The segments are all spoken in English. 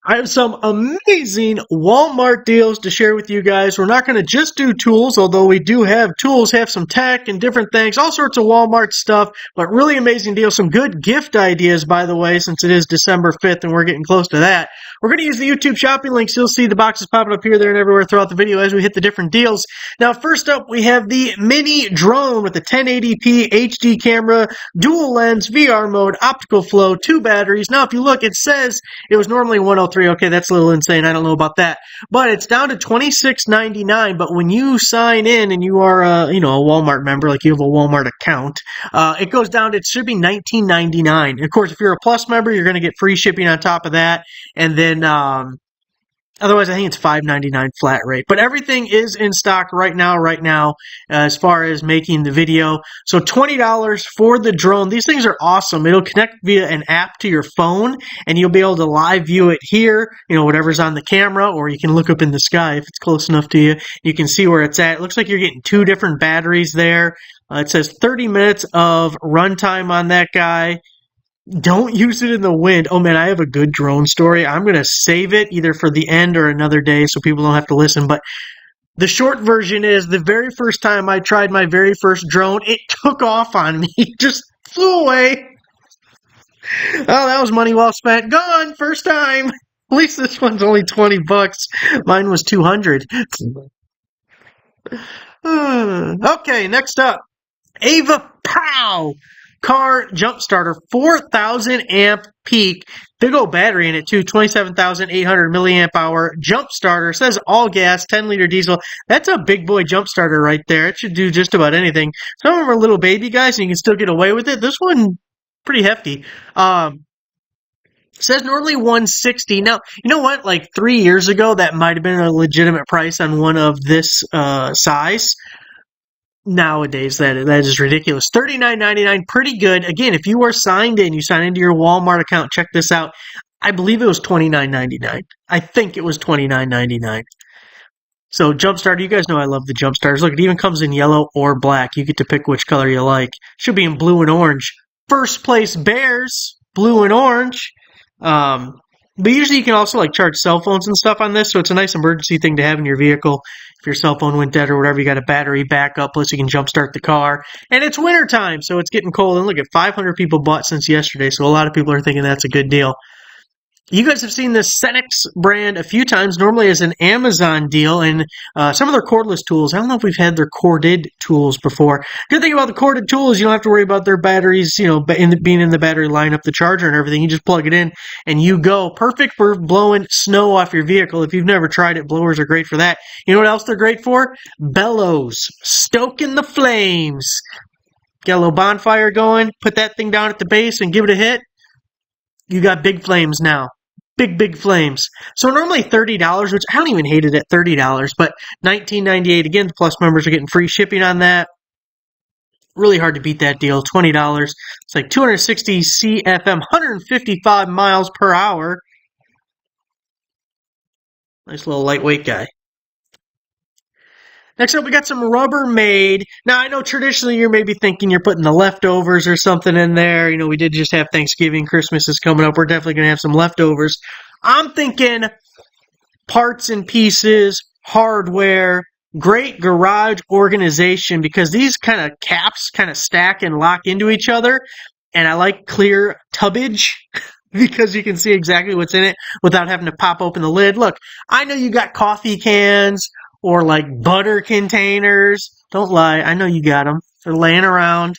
I have some amazing Walmart deals to share with you guys. We're not going to just do tools, although we do have tools, have some tech and different things, all sorts of Walmart stuff, but really amazing deals. Some good gift ideas, by the way, since it is December 5th and we're getting close to that. We're going to use the YouTube shopping links. You'll see the boxes popping up here, there, and everywhere throughout the video as we hit the different deals. Now, first up, we have the mini drone with the 1080p HD camera, dual lens, VR mode, optical flow, 2 batteries. Now, if you look, it says it was normally $103. Okay, that's a little insane. I don't know about that. But it's down to $26.99. But when you sign in and you are a Walmart member, like you have a Walmart account, it goes down to, it should be $19.99. Of course, if you're a Plus member, you're going to get free shipping on top of that. And then otherwise, I think it's $5.99 flat rate. But everything is in stock right now, as far as making the video. So $20 for the drone. These things are awesome. It'll connect via an app to your phone, and you'll be able to live view it here, whatever's on the camera, or you can look up in the sky if it's close enough to you. You can see where it's at. It looks like you're getting 2 different batteries there. It says 30 minutes of runtime on that guy. Don't use it in the wind. Oh man, I have a good drone story. I'm going to save it either for the end or another day so people don't have to listen. But the short version is, the very first time I tried my very first drone, it took off on me. Just flew away. Oh, that was money well spent. Gone, first time. At least this one's only $20. Mine was $200. Okay, next up. Ava Pow! Car jump starter, 4,000 amp peak, big old battery in it too, 27,800 milliamp hour jump starter. Says all gas, 10-liter diesel. That's a big boy jump starter right there. It should do just about anything. Some of them are little baby guys and you can still get away with it. This one, pretty hefty. Says normally $160. Now, you know what? Like 3 years ago, that might have been a legitimate price on one of this size. Nowadays, that is ridiculous. $39.99, pretty good. Again, if you are signed in, you sign into your Walmart account, check this out. I believe it was $29.99. I think it was $29.99. So, jump starter, you guys know I love the jump starters. Look, it even comes in yellow or black. You get to pick which color you like. Should be in blue and orange. First place Bears, blue and orange. But usually you can also charge cell phones and stuff on this, so it's a nice emergency thing to have in your vehicle. If your cell phone went dead or whatever, you got a battery backup, plus you can jumpstart the car. And it's wintertime, so it's getting cold. And look at 500 people bought since yesterday, so a lot of people are thinking that's a good deal. You guys have seen this Senex brand a few times, normally as an Amazon deal, and some of their cordless tools. I don't know if we've had their corded tools before. Good thing about the corded tools, you don't have to worry about their batteries, being in the battery, line up the charger and everything. You just plug it in and you go. Perfect for blowing snow off your vehicle. If you've never tried it, blowers are great for that. You know what else they're great for? Bellows. Stoking the flames. Got a little bonfire going, put that thing down at the base and give it a hit. You got big flames now. Big flames. So normally $30, which I don't even hate it at $30, but $19.98. Again, the Plus members are getting free shipping on that. Really hard to beat that deal. $20. It's like 260 CFM, 155 miles per hour. Nice little lightweight guy. Next up, we got some Rubbermaid. Now, I know traditionally you're maybe thinking you're putting the leftovers or something in there. We did just have Thanksgiving. Christmas is coming up. We're definitely going to have some leftovers. I'm thinking parts and pieces, hardware, great garage organization, because these kind of caps kind of stack and lock into each other. And I like clear tubbage because you can see exactly what's in it without having to pop open the lid. Look, I know you got coffee cans or butter containers. Don't lie. I know you got them. They're laying around.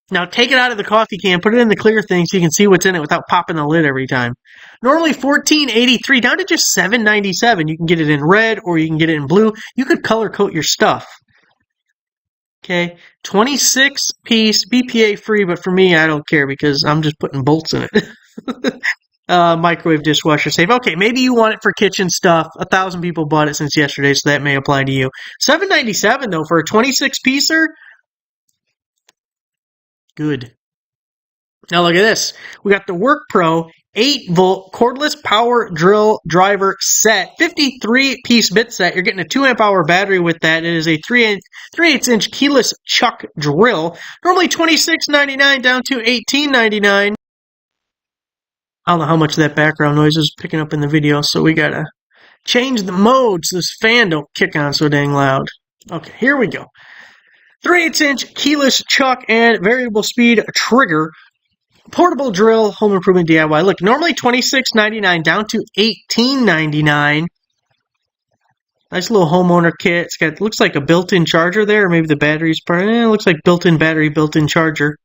Now take it out of the coffee can, put it in the clear thing so you can see what's in it without popping the lid every time. Normally $14.83 down to just $7.97. You can get it in red or you can get it in blue. You could color coat your stuff. Okay. 26-piece, BPA free, but for me, I don't care because I'm just putting bolts in it. Microwave dishwasher safe. Okay, maybe you want it for kitchen stuff. 1,000 people bought it since yesterday, so that may apply to you. $7.97 though for a 26-piecer. Good. Now look at this. We got the Workpro 8-volt cordless power drill driver set. 53-piece bit set. You're getting a 2-amp-hour battery with that. It is a 3/8-inch keyless chuck drill. Normally $26.99 down to $18.99. I don't know how much that background noise is picking up in the video, so we gotta change the mode so this fan don't kick on so dang loud. Okay, here we go. 3/8" keyless chuck and variable speed trigger. Portable drill, home improvement DIY. Look, normally $26.99 down to $18.99. Nice little homeowner kit. It's got, looks like a built-in charger there, or maybe the battery's part. It looks like built-in battery, built-in charger.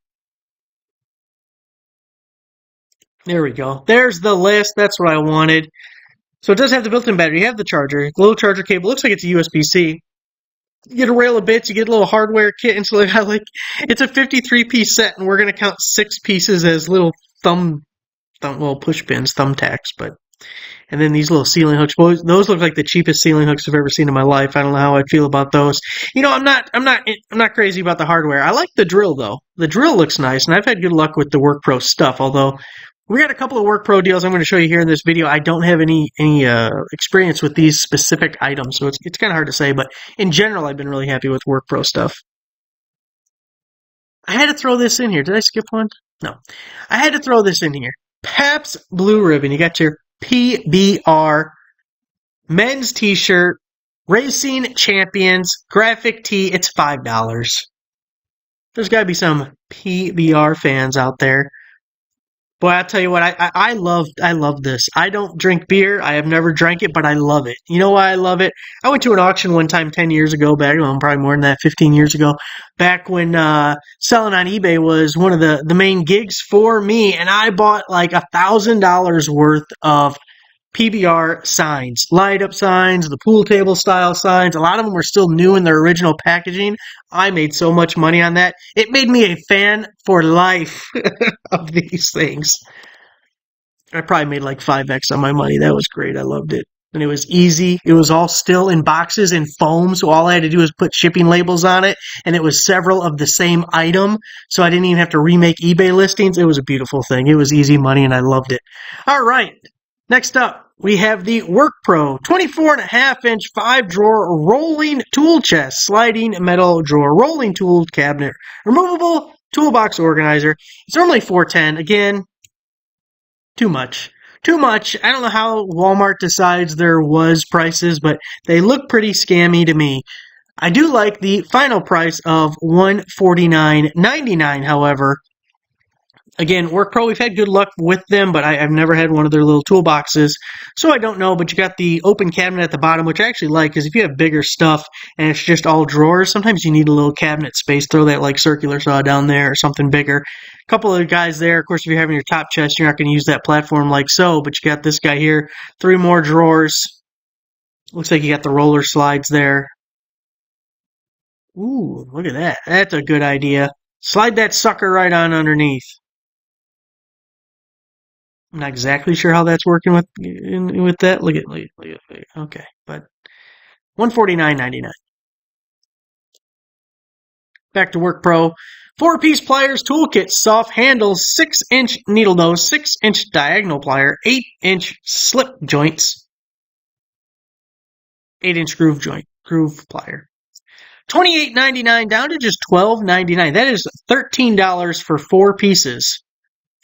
There we go. There's the list. That's what I wanted. So it does have the built-in battery. You have the charger. The little charger cable. Looks like it's a USB-C. You get a rail of bits. You get a little hardware kit. And so it's a 53-piece set, and we're going to count 6 pieces as little push pins, thumbtacks, but... And then these little ceiling hooks. Those look like the cheapest ceiling hooks I've ever seen in my life. I don't know how I'd feel about those. You know, I'm not crazy about the hardware. I like the drill though. The drill looks nice, and I've had good luck with the Workpro stuff. Although we got a couple of Workpro deals I'm going to show you here in this video. I don't have any experience with these specific items, so it's kind of hard to say. But in general, I've been really happy with Workpro stuff. I had to throw this in here. Did I skip one? No, I had to throw this in here. Pabst Blue Ribbon. You got your PBR men's t-shirt, Racing Champions graphic tee. It's $5. There's got to be some PBR fans out there. Boy, I'll tell you what, I love this. I don't drink beer. I have never drank it, but I love it. You know why I love it? I went to an auction one time 10 years ago, probably more than that, 15 years ago, back when selling on eBay was one of the main gigs for me, and I bought like $1,000 worth of PBR signs, light-up signs, the pool table style signs. A lot of them were still new in their original packaging. I made so much money on that. It made me a fan for life of these things. I probably made like 5x on my money. That was great. I loved it. And it was easy. It was all still in boxes in foam, so all I had to do was put shipping labels on it, and it was several of the same item, so I didn't even have to remake eBay listings. It was a beautiful thing. It was easy money, and I loved it. All right. Next up, we have the Workpro 24.5-inch 5-drawer rolling tool chest, sliding metal drawer, rolling tool cabinet, removable toolbox organizer. It's normally $410. Again, too much. Too much. I don't know how Walmart decides their was prices, but they look pretty scammy to me. I do like the final price of $149.99, however. Again, Workpro, we've had good luck with them, but I've never had one of their little toolboxes, so I don't know. But you got the open cabinet at the bottom, which I actually like, because if you have bigger stuff and it's just all drawers, sometimes you need a little cabinet space. Throw that like circular saw down there or something bigger. A couple of guys there. Of course, if you're having your top chest, you're not going to use that platform like so, but you got this guy here. 3 more drawers. Looks like you got the roller slides there. Ooh, look at that. That's a good idea. Slide that sucker right on underneath. I'm not exactly sure how that's working with that. Look at. Okay, but $149.99. Back to Workpro. 4-piece pliers toolkit, soft handles, 6-inch needle nose, 6-inch diagonal plier, 8-inch slip joints, 8-inch groove plier. $28.99 down to just $12.99. That is $13 for 4 pieces.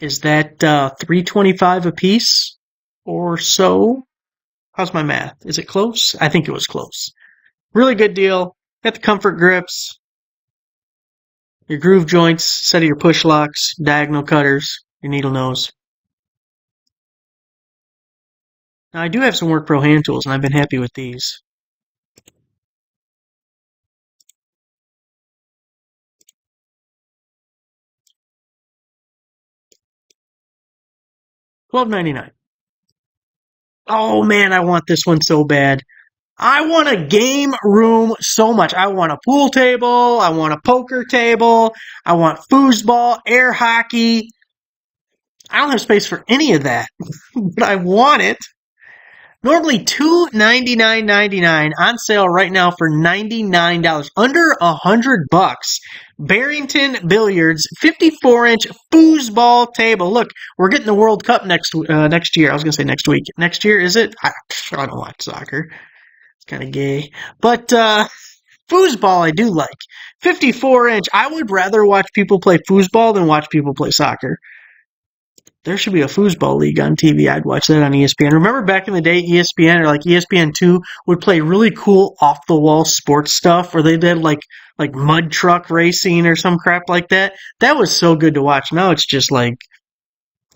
Is that $3.25 a piece or so? How's my math? Is it close? I think it was close. Really good deal. Got the comfort grips, your groove joints, set of your push locks, diagonal cutters, your needle nose. Now, I do have some Workpro hand tools, and I've been happy with these. $12.99. Oh man, I want this one so bad. I want a game room so much. I want a pool table. I want a poker table. I want foosball, air hockey. I don't have space for any of that, but I want it. Normally $299.99, on sale right now for $99, under $100. Barrington Billiards 54-inch foosball table. Look, we're getting the World Cup next year. I was gonna say next week. Next year, is it? I don't watch soccer. It's kind of gay, but foosball I do like. 54-inch. I would rather watch people play foosball than watch people play soccer. There should be a foosball league on TV. I'd watch that on ESPN. Remember back in the day, ESPN or like ESPN2 would play really cool off the wall sports stuff, or they did like mud truck racing or some crap like that. That was so good to watch. Now it's just like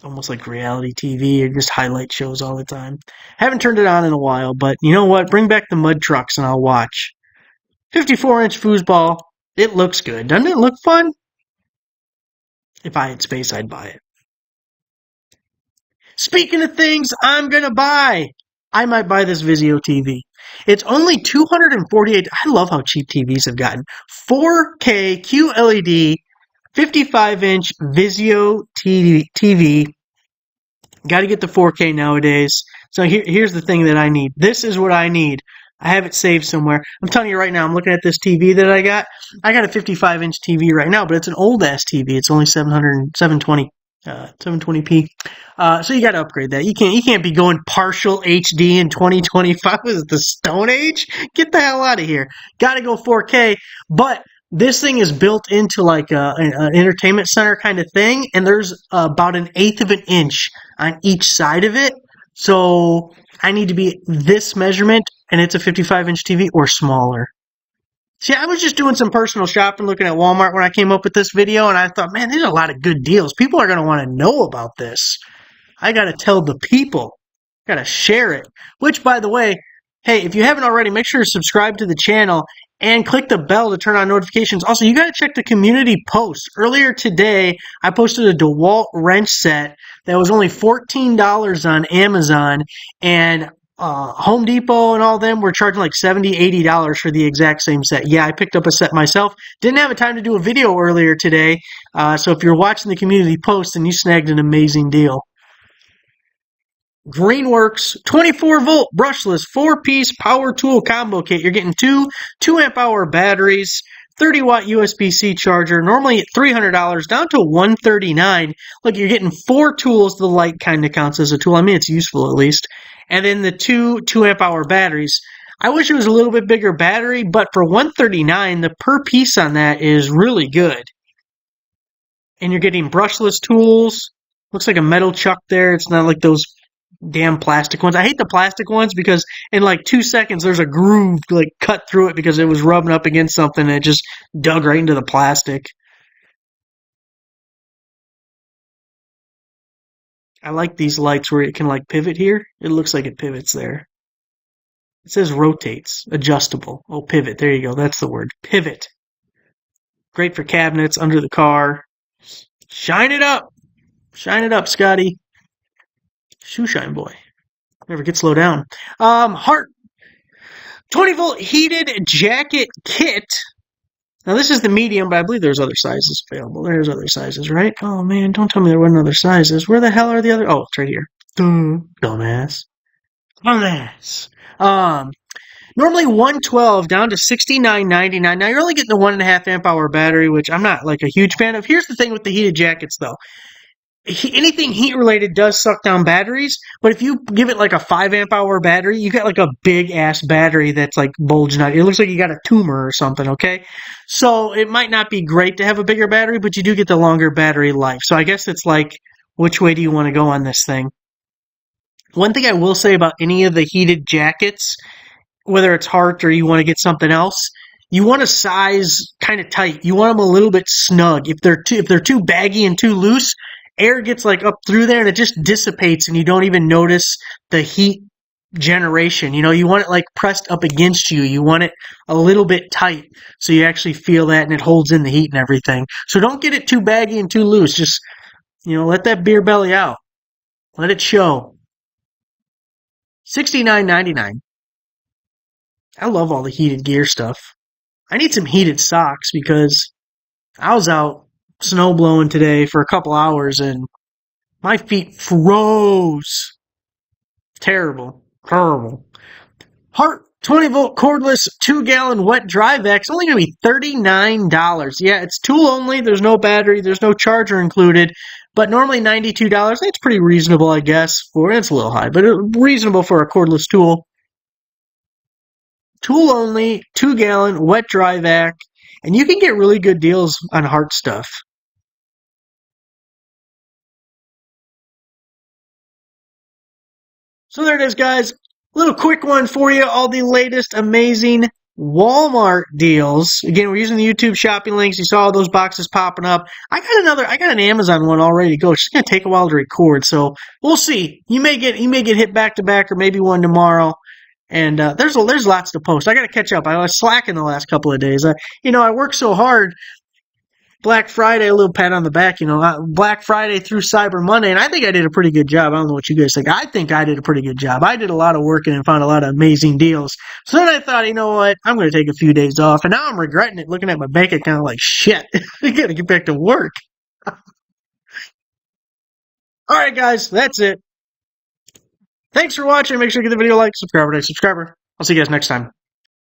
almost like reality TV or just highlight shows all the time. Haven't turned it on in a while, but you know what? Bring back the mud trucks and I'll watch. 54-inch foosball. It looks good. Doesn't it look fun? If I had space, I'd buy it. Speaking of things I'm going to buy, I might buy this Vizio TV. It's only $248. I love how cheap TVs have gotten. 4K QLED 55-inch Vizio TV. Got to get the 4K nowadays. So here's the thing that I need. This is what I need. I have it saved somewhere. I'm telling you right now, I'm looking at this TV that I got. I got a 55-inch TV right now, but it's an old-ass TV. It's only 720p. So you got to upgrade that. You can't be going partial HD in 2025. Is the Stone Age? Get the hell out of here. Got to go 4K. But this thing is built into like an entertainment center kind of thing, and there's about 1/8 of an inch on each side of it. So I need to be this measurement, and it's a 55-inch TV or smaller. See, I was just doing some personal shopping, looking at Walmart when I came up with this video, and I thought, man, there's a lot of good deals. People are going to want to know about this. I got to tell the people. Got to share it. Which, by the way, hey, if you haven't already, make sure to subscribe to the channel and click the bell to turn on notifications. Also, you got to check the community posts. Earlier today, I posted a DeWalt wrench set that was only $14 on Amazon, and Home Depot and all them were charging like $70, $80 for the exact same set. Yeah, I picked up a set myself. Didn't have a time to do a video earlier today, so if you're watching the community post, then you snagged an amazing deal. Greenworks 24-volt brushless 4-piece power tool combo kit. You're getting two 2-amp-hour batteries, 30-watt USB-C charger, normally at $300, down to $139. Look, you're getting 4 tools. The light kind of counts as a tool. I mean, it's useful at least. And then the 2-amp-hour batteries. I wish it was a little bit bigger battery, but for $139, the per piece on that is really good. And you're getting brushless tools. Looks like a metal chuck there. It's not like those damn plastic ones. I hate the plastic ones because in like 2 seconds there's a groove like cut through it because it was rubbing up against something and it just dug right into the plastic. I like these lights where it can like pivot here. It looks like it pivots there. It says rotates, adjustable. Oh, pivot. There you go. That's the word. Pivot. Great for cabinets, under the car. Shine it up. Shine it up, Scotty. Shoe shine boy. Never get slow down. Heart 20-volt heated jacket kit. Now this is the medium, but I believe there's other sizes available. There's other sizes, right? Oh man, don't tell me there weren't other sizes. Where the hell are the other? Oh, it's right here. Dumbass. Dumbass. Normally 112 down to $69.99. Now you're only getting the 1.5 amp hour battery, which I'm not like a huge fan of. Here's the thing with the heated jackets though. Anything heat related does suck down batteries, but if you give it like a 5 amp hour battery, you got like a big ass battery that's like bulging out. It looks like you got a tumor or something, okay? So it might not be great to have a bigger battery, but you do get the longer battery life. So I guess it's like, which way do you want to go on this thing? One thing I will say about any of the heated jackets, whether it's Hart or you want to get something else, you want to size kind of tight. You want them a little bit snug. If they're too baggy and too loose, air gets like up through there and it just dissipates and you don't even notice the heat generation. You know, you want it like pressed up against you. You want it a little bit tight so you actually feel that and it holds in the heat and everything. So don't get it too baggy and too loose. Just, you know, let that beer belly out. Let it show. $69.99. I love all the heated gear stuff. I need some heated socks because I was out snow blowing today for a couple hours and my feet froze. Terrible. Hart 20-volt cordless 2-gallon wet dry vac. It's only going to be $39. Yeah, it's tool only. There's no battery. There's no charger included. But normally $92. That's pretty reasonable, I guess. It's a little high, but reasonable for a cordless tool. Tool only, 2-gallon wet dry vac. And you can get really good deals on Hart stuff. So there it is, guys. Little quick one for you. All the latest amazing Walmart deals. Again, we're using the YouTube shopping links. You saw all those boxes popping up. I got an Amazon one all ready to go. It's just gonna take a while to record, so we'll see. You may get hit back to back, or maybe one tomorrow. And there's lots to post. I got to catch up. I was slacking the last couple of days. I worked so hard. Black Friday, a little pat on the back, Black Friday through Cyber Monday, and I think I did a pretty good job. I don't know what you guys think. I think I did a pretty good job. I did a lot of work and found a lot of amazing deals. So then I thought, you know what? I'm going to take a few days off, and now I'm regretting it, looking at my bank account like, shit, I got to get back to work. All right, guys, that's it. Thanks for watching. Make sure to give the video a like, subscriber. I'll see you guys next time.